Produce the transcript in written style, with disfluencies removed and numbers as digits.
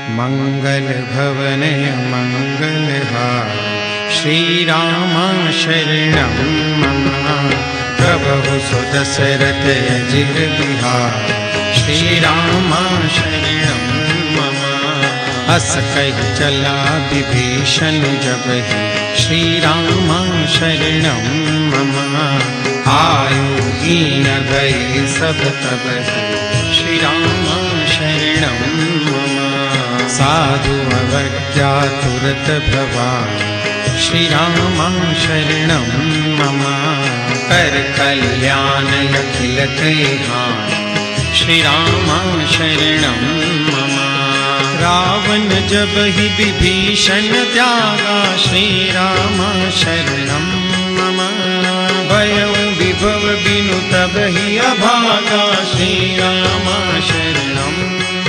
मंगल भवनय मंगलहार श्रीराम शरणं मम। प्रभु सुदशरथ अजिर बिहार श्रीराम शरणं मम। अस कहि चला विभीषण जब ही श्रीराम शरणं मम। आयु हीन भय सब तब श्रीराम शरणं मम। साधु अवज्ञा तुरत भवान श्रीराम शरणं मम। कर कल्याण अखिल कल्याण श्रीराम शरणं मम। रावण जब ही विभीषण त्यागा श्रीराम शरणं मम। भयं विभव बिनु तब ही अभागा श्रीराम शरणं